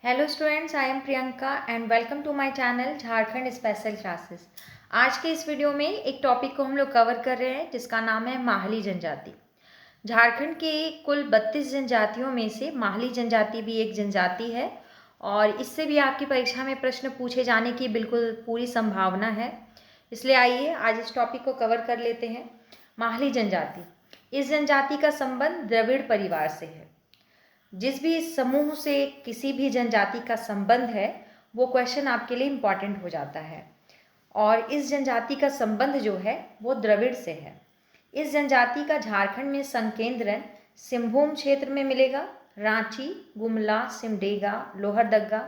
Hello students, I am Priyanka and welcome to my channel Jharkhand special classes. आज के इस video में एक टॉपिक को हम लोग कवर कर रहे हैं जिसका नाम है माहली जनजाति। झारखंड के कुल 32 जनजातियों में से माहली जनजाति भी एक जनजाति है और इससे भी आपकी परीक्षा में प्रश्न पूछे जाने की बिल्कुल पूरी संभावना है। इसलिए आइए आज इस टॉपिक को कवर कर लेते हैं। माहली जनजाति, इस जनजाति का संबंध द्रविड़ परिवार से है। जिस भी समूह से किसी भी जनजाति का संबंध है वो क्वेश्चन आपके लिए इम्पॉर्टेंट हो जाता है। और इस जनजाति का संबंध जो है वो द्रविड़ से है। इस जनजाति का झारखंड में संकेंद्रण सिंहभूम क्षेत्र में मिलेगा। रांची, गुमला, सिमडेगा, लोहरदगा,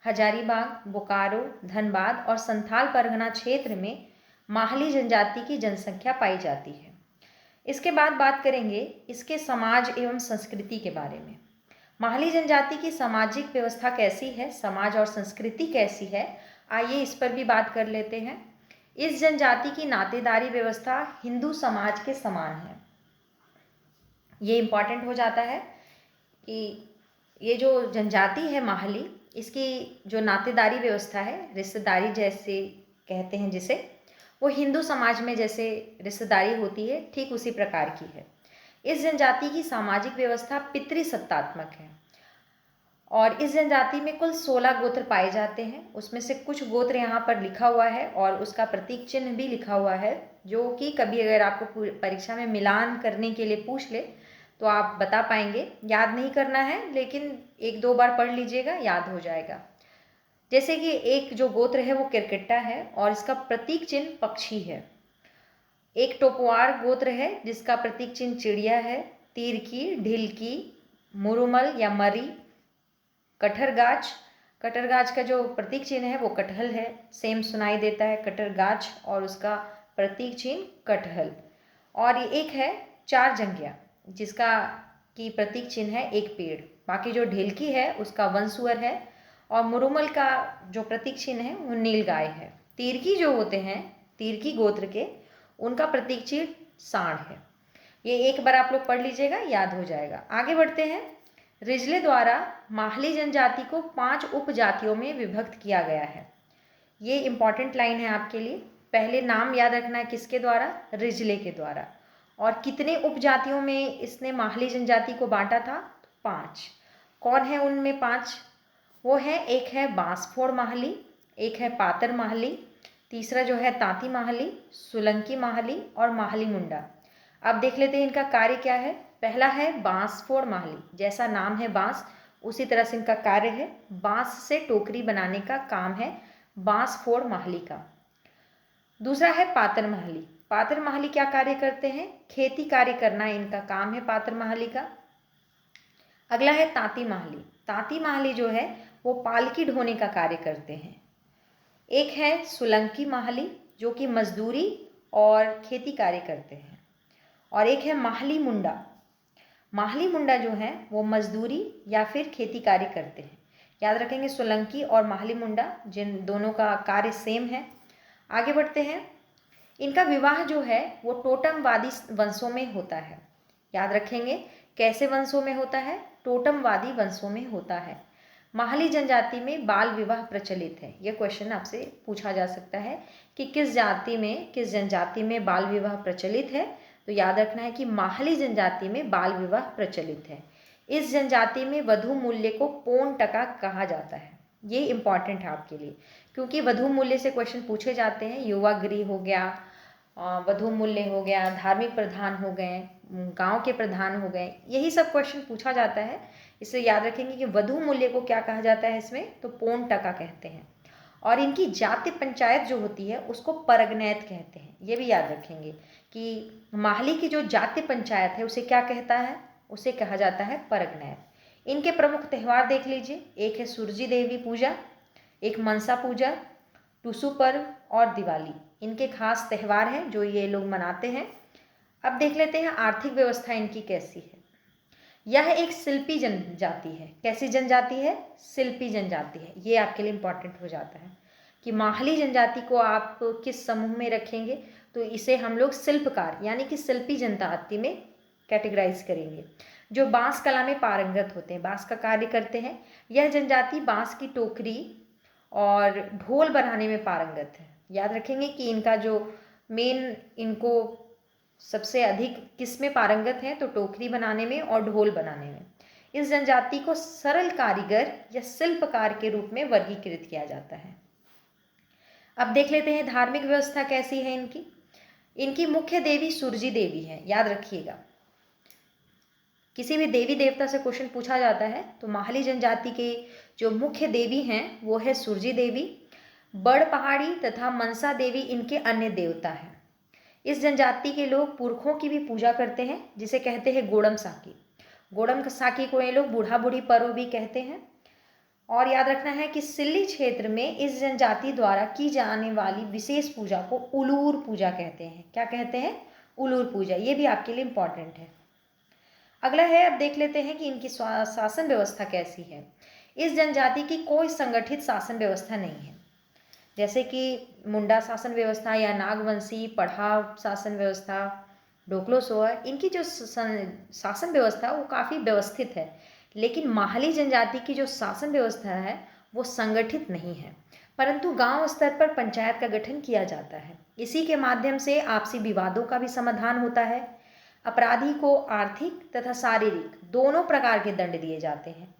हजारीबाग, बोकारो, धनबाद और संथाल परगना क्षेत्र में माहली जनजाति की जनसंख्या पाई जाती है। इसके बाद बात करेंगे इसके समाज एवं संस्कृति के बारे में। माहली जनजाति की सामाजिक व्यवस्था कैसी है, समाज और संस्कृति कैसी है, आइए इस पर भी बात कर लेते हैं। इस जनजाति की नातेदारी व्यवस्था हिंदू समाज के समान है। ये इम्पॉर्टेंट हो जाता है कि ये जो जनजाति है माहली, इसकी जो नातेदारी व्यवस्था है, रिश्तेदारी जैसे कहते हैं जिसे, वो हिंदू समाज में जैसे रिश्तेदारी होती है ठीक उसी प्रकार की है। इस जनजाति की सामाजिक व्यवस्था पितृसत्तात्मक है और इस जनजाति में कुल 16 गोत्र पाए जाते हैं। उसमें से कुछ गोत्र यहाँ पर लिखा हुआ है और उसका प्रतीक चिन्ह भी लिखा हुआ है, जो कि कभी अगर आपको परीक्षा में मिलान करने के लिए पूछ ले तो आप बता पाएंगे। याद नहीं करना है लेकिन एक दो बार पढ़ लीजिएगा, याद हो जाएगा। जैसे कि एक जो गोत्र है वो किरकिट्टा है और इसका प्रतीक चिन्ह पक्षी है। एक टोपवार गोत्र है जिसका प्रतीक चिन्ह चिड़िया है। तीरकी, ढिलकी, मुरुमल या मरी, कटहरगाछ, कटहरगाछ का जो प्रतीक चिन्ह है वो कटहल है, सेम सुनाई देता है कटहरगाछ और उसका प्रतीक चिन्ह कटहल। और ये एक है चार जंगिया जिसका की प्रतीक चिन्ह है एक पेड़। बाकी जो ढिलकी है उसका वनसुअर है और मुरुमल का जो प्रतीक चिन्ह है वो नीलगाय है। तीरकी जो होते हैं, तीरकी गोत्र के, उनका प्रतीक चिन्ह सांड है। ये एक बार आप लोग पढ़ लीजिएगा, याद हो जाएगा। आगे बढ़ते हैं। रिजले द्वारा माहली जनजाति को 5 उपजातियों में विभक्त किया गया है। ये इंपॉर्टेंट लाइन है आपके लिए। पहले नाम याद रखना है किसके द्वारा, रिजले के द्वारा। और कितने उपजातियों में इसने माहली जनजाति को बांटा था, 5। कौन है उनमें 5? वो है, एक है बांसफोड़ माहली, एक है पातर माहली, तीसरा जो है तांती माहली, सोलंकी माहली और माहली मुंडा। अब देख लेते हैं इनका कार्य क्या है। पहला है बांसफोड़ माहली, जैसा नाम है बांस उसी तरह से इनका कार्य है। बांस से टोकरी बनाने का काम है बांसफोड़ माहली का। दूसरा है पातर माहली। पातर माहली क्या कार्य करते हैं, खेती कार्य करना इनका काम है पातर माहली का। अगला है तांती माहली। तांती माहली जो है वो पालकी ढोने का कार्य करते हैं। एक है सोलंकी माहली जो कि मजदूरी और खेती कार्य करते हैं। और एक है माहली मुंडा। माहली मुंडा जो है वो मजदूरी या फिर खेती कार्य करते हैं। याद रखेंगे सोलंकी और माहली मुंडा, जिन दोनों का कार्य सेम है। आगे बढ़ते हैं। इनका विवाह जो है वो टोटमवादी वंशों में होता है। याद रखेंगे कैसे वंशों में होता है, टोटमवादी वंशों में होता है। माहली जनजाति में बाल विवाह प्रचलित है। यह क्वेश्चन आपसे पूछा जा सकता है कि किस जाति में, किस जनजाति में बाल विवाह प्रचलित है, तो याद रखना है कि माहली जनजाति में बाल विवाह प्रचलित है। इस जनजाति में वधू मूल्य को पौन टका कहा जाता है। ये इंपॉर्टेंट है आपके लिए क्योंकि वधू मूल्य से क्वेश्चन पूछे जाते हैं। युवा गृह हो गया, वधू मूल्य हो गया, धार्मिक प्रधान हो गए, गांव के प्रधान हो गए, यही सब क्वेश्चन पूछा जाता है। इससे याद रखेंगे कि वधू मूल्य को क्या कहा जाता है इसमें, तो पौन टका कहते हैं। और इनकी जाति पंचायत जो होती है उसको परगनैत कहते हैं। ये भी याद रखेंगे कि माहली की जो जाति पंचायत है उसे क्या कहता है, उसे कहा जाता है परगनैत। इनके प्रमुख त्यौहार देख लीजिए। एक है सूरजी देवी पूजा, एक मनसा पूजा, टुसु पर्व और दिवाली। इनके खास त्यौहार हैं जो ये लोग मनाते हैं। अब देख लेते हैं आर्थिक व्यवस्था इनकी कैसी है। यह एक शिल्पी जनजाति है। कैसी जनजाति है, शिल्पी जनजाति है। ये आपके लिए इम्पॉर्टेंट हो जाता है कि माहली जनजाति को आप किस समूह में रखेंगे, तो इसे हम लोग शिल्पकार यानी कि शिल्पी जनजाति में कैटेगराइज करेंगे। जो बांस कला में पारंगत होते हैं, बांस का कार्य करते हैं। यह जनजाति बांस की टोकरी और ढोल बनाने में पारंगत है। याद रखेंगे कि इनका जो मेन, इनको सबसे अधिक किस में पारंगत है, तो टोकरी बनाने में और ढोल बनाने में। इस जनजाति को सरल कारीगर या शिल्पकार के रूप में वर्गीकृत किया जाता है। अब देख लेते हैं धार्मिक व्यवस्था कैसी है इनकी। इनकी मुख्य देवी सुरजी देवी है, याद रखिएगा। किसी भी देवी देवता से क्वेश्चन पूछा जाता है तो माहली जनजाति के जो मुख्य देवी हैं वो है सुरजी देवी। बड़ पहाड़ी तथा मनसा देवी इनके अन्य देवता हैं। इस जनजाति के लोग पुरखों की भी पूजा करते हैं, जिसे कहते हैं गोड़म साकी। गोड़म साकी को ये लोग बूढ़ा बूढ़ी पर्व भी कहते हैं। और याद रखना है कि सिल्ली क्षेत्र में इस जनजाति द्वारा की जाने वाली विशेष पूजा को उलूर पूजा कहते हैं। क्या कहते हैं? उलूर पूजा। ये भी आपके लिए इम्पॉर्टेंट है। अगला है, अब देख लेते हैं कि इनकी शासन व्यवस्था कैसी है। इस जनजाति की कोई संगठित शासन व्यवस्था नहीं है, जैसे कि मुंडा शासन व्यवस्था या नागवंशी पढ़ाव शासन व्यवस्था, डोकलो सोअर। इनकी जो शासन व्यवस्था वो काफ़ी व्यवस्थित है, लेकिन माहली जनजाति की जो शासन व्यवस्था है वो संगठित नहीं है, परंतु गांव स्तर पर पंचायत का गठन किया जाता है। इसी के माध्यम से आपसी विवादों का भी समाधान होता है। अपराधी को आर्थिक तथा शारीरिक दोनों प्रकार के दंड दिए जाते हैं।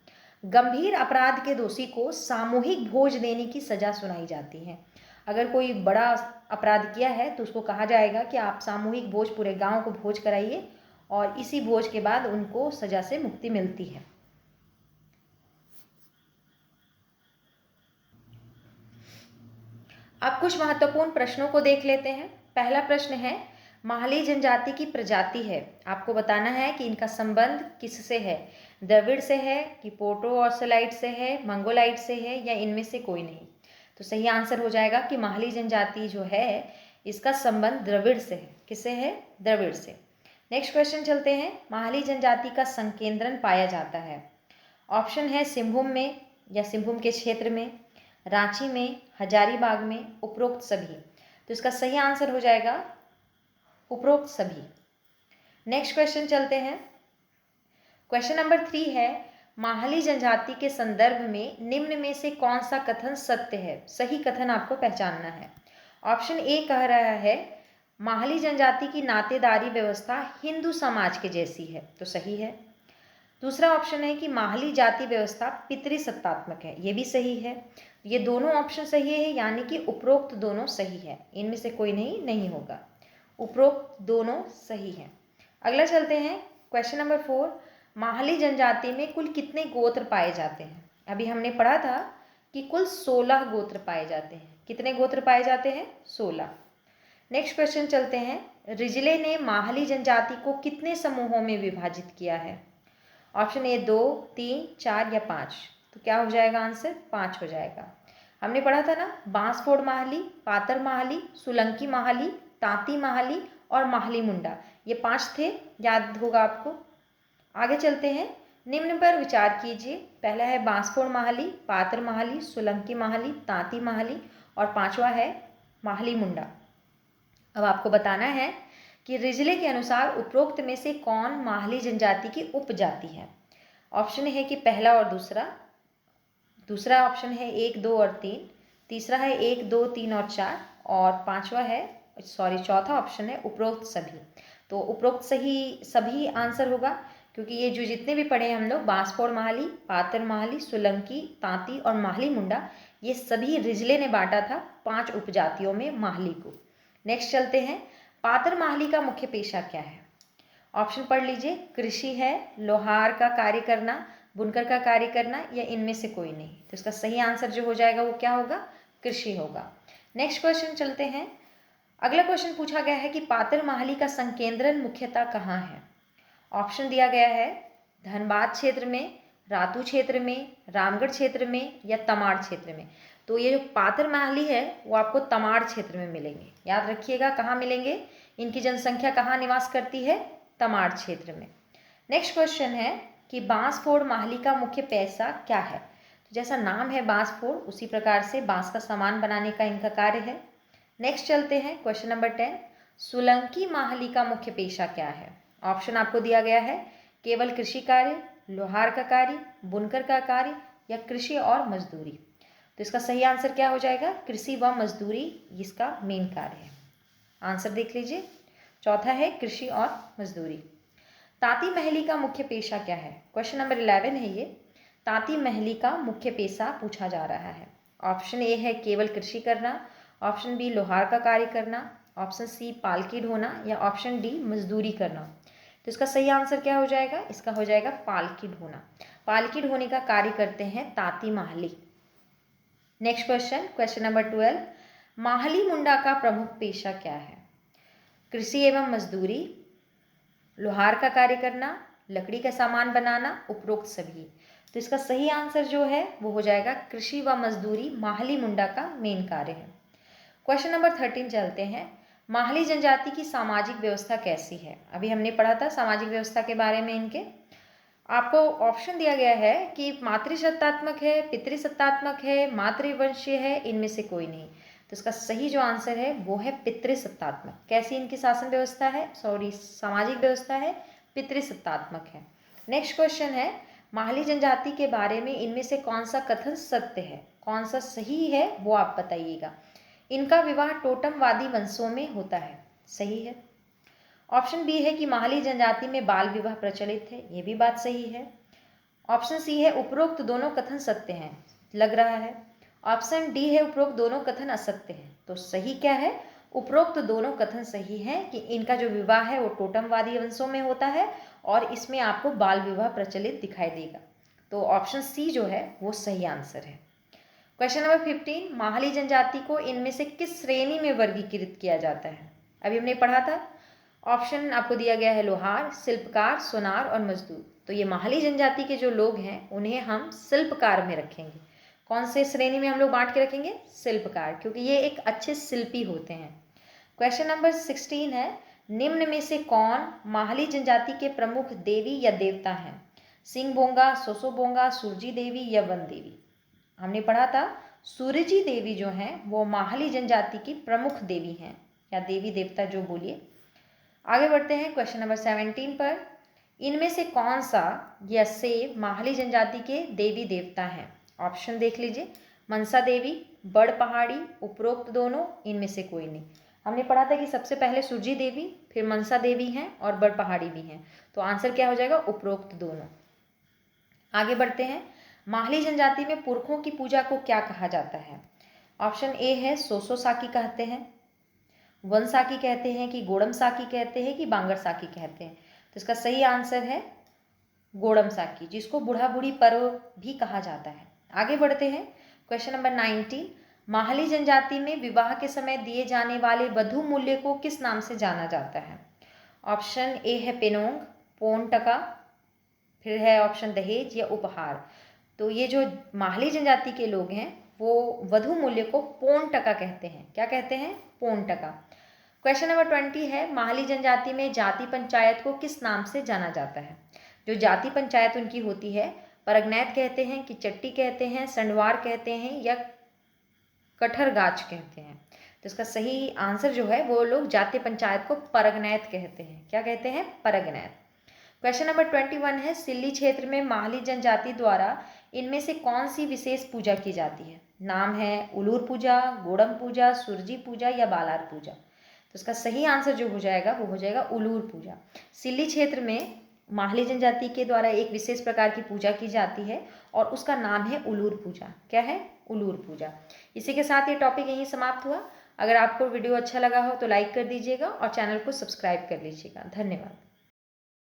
गंभीर अपराध के दोषी को सामूहिक भोज देने की सजा सुनाई जाती है। अगर कोई बड़ा अपराध किया है तो उसको कहा जाएगा कि आप सामूहिक भोज, पूरे गांव को भोज कराइए, और इसी भोज के बाद उनको सजा से मुक्ति मिलती है। अब कुछ महत्वपूर्ण प्रश्नों को देख लेते हैं। पहला प्रश्न है, माहली जनजाति की प्रजाति है। आपको बताना है कि इनका संबंध किससे है, द्रविड़ से है कि पोर्टो-ऑर्सोलाइट से है, मंगोलाइट से है, या इनमें से कोई नहीं। तो सही आंसर हो जाएगा कि माहली जनजाति जो है इसका संबंध द्रविड़ से है। किससे है? द्रविड़ से। नेक्स्ट क्वेश्चन चलते हैं। माहली जनजाति का संकेंद्रण पाया जाता है। ऑप्शन है सिंहभूम में या सिंहभूम के क्षेत्र में, रांची में, हजारीबाग में, उपरोक्त सभी। तो इसका सही आंसर हो जाएगा उपरोक्त सभी। नेक्स्ट क्वेश्चन चलते हैं। क्वेश्चन नंबर 3 है, माहली जनजाति के संदर्भ में निम्न में से कौन सा कथन सत्य है? सही कथन आपको पहचानना है। ऑप्शन ए कह रहा है माहली जनजाति की नातेदारी व्यवस्था हिंदू समाज के जैसी है, तो सही है। दूसरा ऑप्शन है कि माहली जाति व्यवस्था पितृसत्तात्मक है, ये भी सही है। ये दोनों ऑप्शन सही है, यानी कि उपरोक्त दोनों सही है। इनमें से कोई नहीं होगा, उपरोक्त दोनों सही है। अगला चलते हैं। क्वेश्चन नंबर 4, माहली जनजाति में कुल कितने गोत्र पाए जाते हैं? अभी हमने पढ़ा था कि कुल 16 गोत्र पाए जाते हैं। कितने गोत्र पाए जाते हैं? 16। नेक्स्ट क्वेश्चन चलते हैं। रिजले ने माहली जनजाति को कितने समूहों में विभाजित किया है? ऑप्शन ए 2, 3, 4 या 5। तो क्या हो जाएगा आंसर? 5 हो जाएगा। हमने पढ़ा था ना, बांसफोड़ माहली, पातर माहली, सुलंकी माहली, तांती माहली और माहली मुंडा, ये 5 थे, याद होगा आपको। आगे चलते हैं। निम्न पर विचार कीजिए। पहला है बांसफोड़ माहली, पातर माहली, सुलंकी माहली, तांती माहली और 5वां है माहली मुंडा। अब आपको बताना है कि रिजले के अनुसार उपरोक्त में से कौन माहली जनजाति की उपजाति है। ऑप्शन है कि पहला और दूसरा, दूसरा ऑप्शन है 1, 2 और 3, तीसरा है 1, 2, 3 और 4, और चौथा ऑप्शन है उपरोक्त सभी। तो उपरोक्त सभी आंसर होगा, क्योंकि ये जो जितने भी पढ़े हम लोग, बांसफोड़ माहली, पातर माहली, सुलंकी, तांती और माहली मुंडा, ये सभी रिजले ने बांटा था 5 उपजातियों में माहली को। नेक्स्ट चलते हैं। पातर माहली का मुख्य पेशा क्या है? ऑप्शन पढ़ लीजिए। कृषि है, लोहार का कार्य करना, बुनकर का कार्य करना, या इनमें से कोई नहीं। तो इसका सही आंसर जो हो जाएगा वो क्या होगा? कृषि होगा। नेक्स्ट क्वेश्चन चलते हैं। अगला क्वेश्चन पूछा गया है कि पातर माहली का संकेंद्रण मुख्यतः कहाँ है? ऑप्शन दिया गया है धनबाद क्षेत्र में, रातू क्षेत्र में, रामगढ़ क्षेत्र में या तमाड़ क्षेत्र में। तो ये जो पातर माहली है वो आपको तमाड़ क्षेत्र में मिलेंगे। याद रखिएगा कहाँ मिलेंगे, इनकी जनसंख्या कहाँ निवास करती है? तमाड़ क्षेत्र में। नेक्स्ट क्वेश्चन है कि बांसफोड़ माहली का मुख्य पेशा क्या है? तो जैसा नाम है बांसफोड़, उसी प्रकार से बांस का सामान बनाने का इनका कार्य है। नेक्स्ट चलते हैं। क्वेश्चन नंबर 10, सुलंकी माहली का मुख्य पेशा क्या है? ऑप्शन आपको दिया गया है केवल कृषि कार्य, लोहार का कार्य, बुनकर का कार्य या कृषि और मजदूरी। तो इसका सही आंसर क्या हो जाएगा? कृषि व मजदूरी इसका मेन कार्य है। आंसर देख लीजिए, चौथा है कृषि और मजदूरी। तांती महली का मुख्य पेशा क्या है? क्वेश्चन नंबर 11 है ये। तांती महली का मुख्य पेशा पूछा जा रहा है। ऑप्शन ए है केवल कृषि करना, ऑप्शन बी लोहार का कार्य करना, ऑप्शन सी पालकी ढोना या ऑप्शन डी मजदूरी करना। तो इसका सही आंसर क्या हो जाएगा? इसका हो जाएगा पालकी ढोना। पालकी ढोने का कार्य करते हैं Tanti Mahli. Next question, question number 12। Mahli Munda का प्रमुख पेशा क्या है? कृषि एवं मजदूरी, लोहार का कार्य करना, लकड़ी का सामान बनाना, उपरोक्त सभी। तो इसका सही आंसर जो है वो हो जाएगा कृषि व मजदूरी माहली मुंडा का मेन कार्य है। क्वेश्चन नंबर 13 चलते हैं। माहली जनजाति की सामाजिक व्यवस्था कैसी है? अभी हमने पढ़ा था सामाजिक व्यवस्था के बारे में इनके। आपको ऑप्शन दिया गया है कि मातृसत्तात्मक है, पितृसत्तात्मक है, मातृवंशीय है, इनमें से कोई नहीं। तो इसका सही जो आंसर है वो है पितृसत्तात्मक। कैसी इनकी शासन व्यवस्था है, सामाजिक व्यवस्था है, पितृसत्तात्मक है। नेक्स्ट क्वेश्चन है, माहली जनजाति के बारे में इनमें से कौन सा कथन सत्य है, कौन सा सही है, वो आप बताइएगा। इनका विवाह टोटमवादी वंशों में होता है, सही है। ऑप्शन बी है कि माहली जनजाति में बाल विवाह प्रचलित है, ये भी बात सही है। ऑप्शन सी है उपरोक्त दोनों कथन सत्य हैं, लग रहा है। ऑप्शन डी है उपरोक्त दोनों कथन असत्य हैं। तो सही क्या है? उपरोक्त दोनों कथन सही है कि इनका जो विवाह है वो टोटमवादी वंशों में होता है और इसमें आपको बाल विवाह प्रचलित दिखाई देगा। तो ऑप्शन सी जो है वो सही आंसर है। Question number 15। माहली जनजाति को इनमें से किस श्रेणी में वर्गीकृत किया जाता है? अभी हमने पढ़ा था, ऑप्शन आपको दिया गया है लोहार, शिल्पकार, सोनार और मजदूर। तो ये माहली जनजाति के जो लोग हैं उन्हें हम शिल्पकार में रखेंगे। कौन से श्रेणी में हम लोग बांट के रखेंगे? शिल्पकार, क्योंकि ये एक अच्छे शिल्पी होते हैं। क्वेश्चन नंबर 16 है, निम्न में से कौन माहली जनजाति के प्रमुख देवी या देवता हैं? सिंहबोंगा, सोसोबोंगा, सूरजी देवी या वन देवी। हमने पढ़ा था सूरजी देवी जो हैं वो माहली जनजाति की प्रमुख देवी हैं, या देवी देवता जो बोलिए। आगे बढ़ते हैं क्वेश्चन नंबर 17 पर। इनमें से कौन सा या से माहली जनजाति के देवी देवता हैं? ऑप्शन देख लीजिए, मनसा देवी, बड़ पहाड़ी, उपरोक्त दोनों, इनमें से कोई नहीं। हमने पढ़ा था कि सबसे पहले सूरजी देवी, फिर मनसा देवी हैं और बड़ पहाड़ी भी हैं। तो आंसर क्या हो जाएगा? उपरोक्त दोनों। आगे बढ़ते हैं। माहली जनजाति में पुरखों की पूजा को क्या कहा जाता है? ऑप्शन ए है सोसो साकी कहते हैं, वन साकी कहते हैं, कि गोड़म साकी कहते हैं, कि बांगर साकी कहते हैं। तो इसका सही आंसर है गोड़म साकी, जिसको बूढ़ा बूढ़ी पर्व भी कहा जाता है। आगे बढ़ते हैं क्वेश्चन नंबर 19। माहली जनजाति में विवाह के समय दिए जाने वाले वधु मूल्य को किस नाम से जाना जाता है? ऑप्शन ए है पेनोंग, पौन टका, फिर है ऑप्शन दहेज या उपहार। तो ये जो माहली जनजाति के लोग हैं वो वधु मूल्य को पौन टका कहते हैं। क्या कहते हैं? पौन टका। क्वेश्चन नंबर 20 है, माहली जनजाति में जाति पंचायत को किस नाम से जाना जाता है? जो जाति पंचायत उनकी होती है, परगनैत कहते हैं, कि चट्टी कहते हैं, संडवार कहते हैं या कठरगाछ कहते हैं। तो इसका सही आंसर जो है वो लोग जाति पंचायत को परगनैत कहते हैं। क्या कहते हैं? परगनैत। क्वेश्चन नंबर 21 है, सिल्ली क्षेत्र में माहली जनजाति द्वारा इनमें से कौन सी विशेष पूजा की जाती है? नाम है उलूर पूजा, गोड़म पूजा, सुरजी पूजा या बालार पूजा। तो इसका सही आंसर जो हो जाएगा वो हो जाएगा उलूर पूजा। सिल्ली क्षेत्र में माहली जनजाति के द्वारा एक विशेष प्रकार की पूजा की जाती है और उसका नाम है उलूर पूजा। क्या है? उलूर पूजा। इसी के साथ ये टॉपिक यहीं समाप्त हुआ। अगर आपको वीडियो अच्छा लगा हो तो लाइक कर दीजिएगा और चैनल को सब्सक्राइब कर लीजिएगा। धन्यवाद।